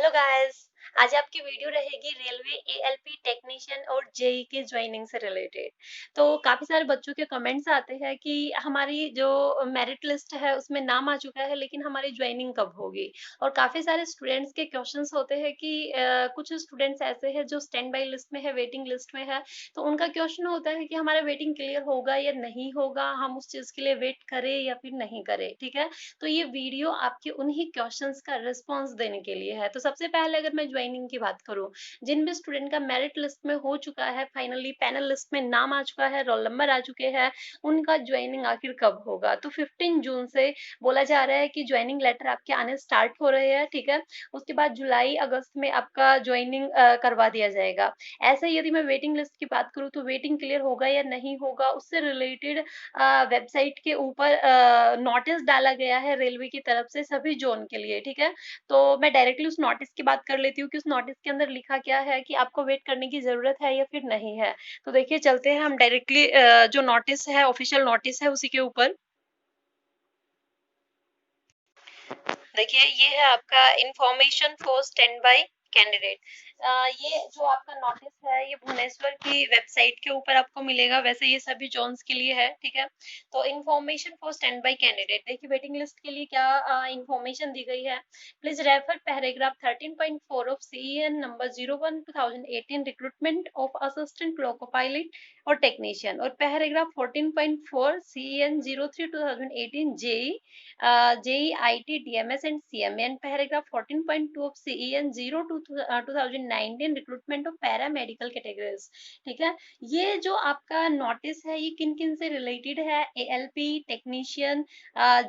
Hello guys. आज आपकी video रहेगी रेलवे एएलपी टेक्नीशियन और जेई की ज्वाइनिंग से रिलेटेड। तो काफी सारे बच्चों के कमेंट्स आते हैं कि हमारी जो मेरिट लिस्ट है उसमें नाम आ चुका है, लेकिन हमारी ज्वाइनिंग कब होगी। और काफी सारे स्टूडेंट्स के क्वेश्चंस होते हैं कि कुछ स्टूडेंट्स ऐसे हैं जो स्टैंड बाय लिस्ट में है, वेटिंग लिस्ट में है। तो उनका क्वेश्चन होता है कि हमारा वेटिंग क्लियर होगा या नहीं होगा, हम उस चीज के लिए वेट करें या फिर नहीं करें। ठीक है, तो ये वीडियो आपके उन्हीं क्वेश्चंस का रिस्पांस देने के लिए है। तो सबसे पहले अगर मैं ज्वाइनिंग की बात करूं, जिन भी स्टूडेंट का मेरिट लिस्ट में हो चुका है, फाइनली पैनल लिस्ट में नाम आ चुका है, रोल नंबर आ चुके हैं, उनका ज्वाइनिंग आखिर कब होगा। तो 15 जून से बोला जा रहा है कि ज्वाइनिंग लेटर आपके आने स्टार्ट हो रहे हैं। ठीक है, उसके बाद जुलाई अगस्त में आपका ज्वाइनिंग करवा दिया जाएगा। ऐसे यदि मैं वेटिंग लिस्ट की बात करूं तो वेटिंग क्लियर होगा या नहीं होगा, उससे रिलेटेड वेबसाइट के ऊपर नोटिस डाला गया है रेलवे की तरफ से सभी जोन के लिए। ठीक है, तो मैं डायरेक्टली उस नोटिस की बात कर लेती हूँ कि उस नोटिस के अंदर लिखा क्या है, कि आपको वेट करने की जरूरत है या फिर नहीं है। तो देखिए, चलते हैं हम डायरेक्टली जो नोटिस है, ऑफिशियल नोटिस है, उसी के ऊपर। देखिए, ये है आपका information for stand by candidate. ये जो आपका नोटिस है, ये भुवनेश्वर की वेबसाइट के ऊपर आपको मिलेगा। वैसे ये सभी जोन्स के लिए है। ठीक है, तो information for stand by candidate, देखिए वेटिंग लिस्ट के लिए क्या इंफॉर्मेशन दी गई है। Please refer paragraph 13.4 of CEN number 01/2018 recruitment of assistant loco pilot और टेक्नीशियन, और paragraph 14.4 CEN 03/2018 JE JEIT, DMS and CMA, and paragraph 14.2 of CEN 02/2019 recruitment of paramedical categories. ठीक है, ये जो आपका नोटिस है, ये किन किन से रिलेटेड है? एएलपी, टेक्नीशियन,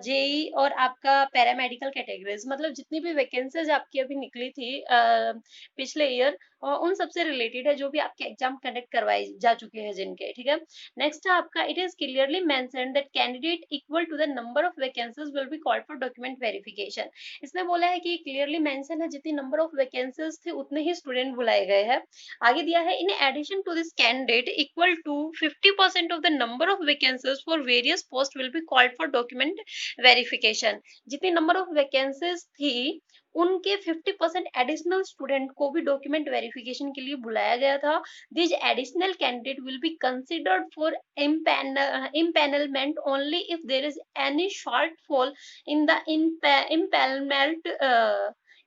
जेई और आपका पैरामेडिकल कैटेगरीज, मतलब जितनी भी वैकेंसीज आपकी अभी निकली थी पिछले ईयर, उन सबसे रिलेटेड है, जो भी आपके एग्जाम कंडक्ट करवाए जा चुके हैं जिनके। ठीक है, नेक्स्ट है आपका, it is clearly mentioned that candidate equal to the number of vacancies will be called for document verification. इसमें बोला है कि क्लियरली मेंशन है, जितनी नंबर ऑफ वैकेंसीज थे उतने ही स्टूडेंट बुलाए गए हैं। आगे दिया है, in addition to this candidate equal to 50% of the number of vacancies for various post will be called for document verification. जितनी नंबर ऑफ वैकेंसीज थी, उनके 50% एडिशनल स्टूडेंट को भी डॉक्यूमेंट वेरिफिकेशन के लिए बुलाया गया था। These additional candidate will be considered for impanelment only if there is any shortfall in the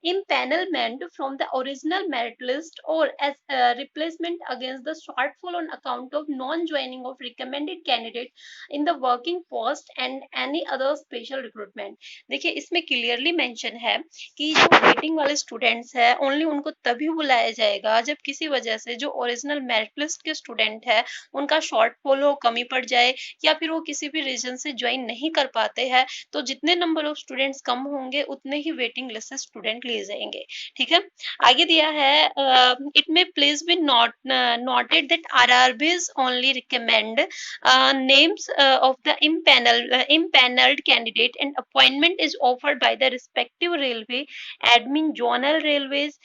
impanelment from the original merit list, or as a replacement against the shortfall on account of non-joining of recommended candidate in the working post and any other special recruitment। देखिए, इसमें clearly mention है कि जो waiting वाले students है, only उनको तभी बुलाया जाएगा जब किसी वजह से जो ओरिजिनल मेरिट लिस्ट के स्टूडेंट है उनका शॉर्टफॉल हो, कमी पड़ जाए, या फिर वो किसी भी रीजन से ज्वाइन नहीं कर पाते हैं। तो जितने नंबर ऑफ स्टूडेंट्स कम होंगे, उतने ही वेटिंग लिस्ट से स्टूडेंट लिए जाएंगे। ठीक है, आगे दिया है, इट में please be noted that RRBs only recommend names of the impaneled candidate, and appointment is offered by the respective railway admin, zonal railways,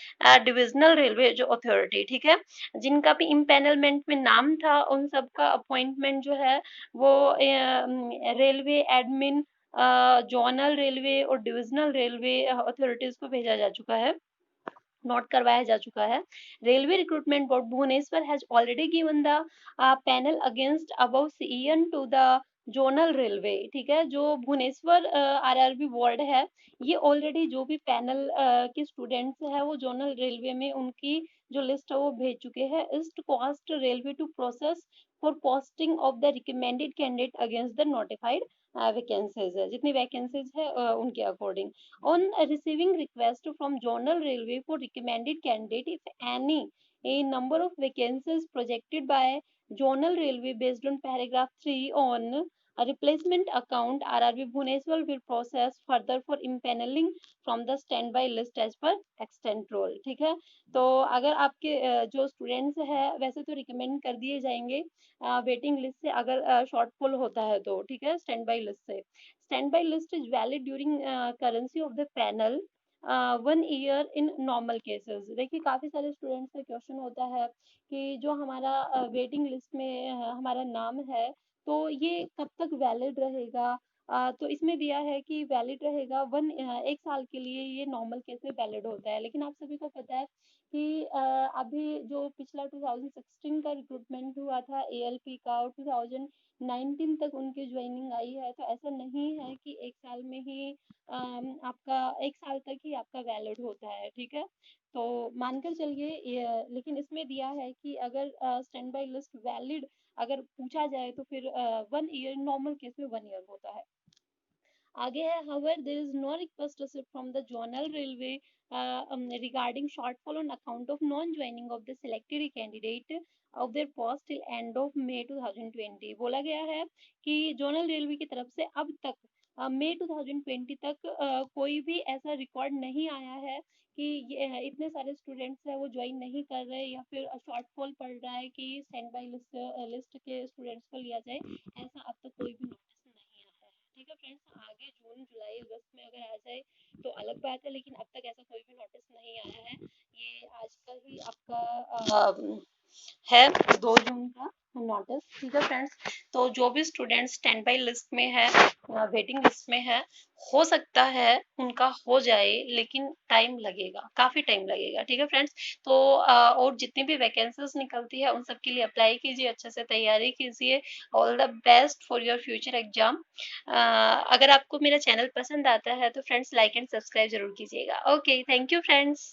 divisional railway जो authority। ठीक है, जिनका भी impanelment में नाम था, उन सब का अपॉइंटमेंट जो है वो रेलवे एडमिन, जोनल रेलवे और डिविजनल रेलवे अथॉरिटीज को भेजा जा चुका है, नोट करवाया जा चुका है। Railway recruitment board Bhubaneswar has already given the panel against above CEN to the zonal railway. ठीक है, जो भुवनेश्वर आरआरबी बोर्ड है, ये ऑलरेडी जो भी पैनल के स्टूडेंट्स है वो जोनल रेलवे में उनकी जो लिस्ट है वो भेज चुके हैं। East Coast Railway to process for posting of the recommended candidate against the notified vacancies है, जितनी वैकेंसीज है उनके according. On receiving request from zonal railway for recommended candidate, if any, a number of vacancies projected by zonal railway based on paragraph 3 on a replacement account, RRB Bhubaneswar will process further for impaneling from the standby list as per extent role। ठीक है, तो अगर आपके जो students है वैसे तो recommend कर दिए जाएंगे वेटिंग लिस्ट से, अगर शॉर्टफॉल होता है तो। ठीक है, स्टैंड बाई लिस्ट से। Standby list is valid during currency of the panel 1 year in normal cases। देखिए, काफी सारे स्टूडेंट्स का क्वेश्चन होता है कि जो हमारा वेटिंग लिस्ट में हमारा नाम है, तो ये कब तक वैलिड रहेगा, तो इसमें दिया है कि वैलिड रहेगा 1 साल के लिए, ये नॉर्मल केस में वैलिड होता है। लेकिन आप सभी को पता है कि अभी जो पिछला 2016 का रिक्रूटमेंट हुआ था एएलपी का, और 2019 तक उनकी ज्वाइनिंग आई है, तो ऐसा नहीं है कि 1 साल में ही आपका 1 साल तक ही आपका वैलिड होता है, ठीक है। तो मानकर चलिए लेकिन इसमें दिया है कि अगर स्टैंड बाय लिस्ट वैलिड अगर पूछा जाए तो फिर 1 ईयर, नॉर्मल केस में 1 ईयर होता है। आगे है, however there is no request receipt from the zonal railway regarding shortfall on account of non joining of the selected candidate of their post till end of May 2020। बोला गया है कि zonal railway की तरफ से अब तक मई 2020 तक कोई भी ऐसा रिकॉर्ड नहीं आया है कि ये इतने सारे स्टूडेंट्स हैं वो ज्वाइन नहीं कर रहे, या फिर शॉर्टफॉल पड़ रहा है कि स्टैंड बाय लिस्ट के स्टूडेंट्स को लिया जाए। ऐसा अब तक कोई भी नोटिस नहीं आया है, ठीक है फ्रेंड्स। आगे जून जुलाई अगस्त में अगर आ जाए तो अलग बात है, लेकिन अब तक ऐसा कोई भी नोटिस नहीं आया है। ये आज का ही आपका है 2 जून का नोटिस, ठीक है फ्रेंड्स। तो जो भी स्टूडेंट स्टैंड बाय लिस्ट में है, वेटिंग लिस्ट में है, हो सकता है उनका हो जाए, लेकिन टाइम लगेगा, काफी टाइम लगेगा, ठीक है फ्रेंड्स। तो और जितनी भी वैकेंसीज निकलती है उन सब के लिए अप्लाई कीजिए, अच्छे से तैयारी कीजिए। All the best for your future exam. अगर आपको मेरा चैनल पसंद आता है तो फ्रेंड्स लाइक एंड सब्सक्राइब जरूर कीजिएगा। Okay, thank you friends.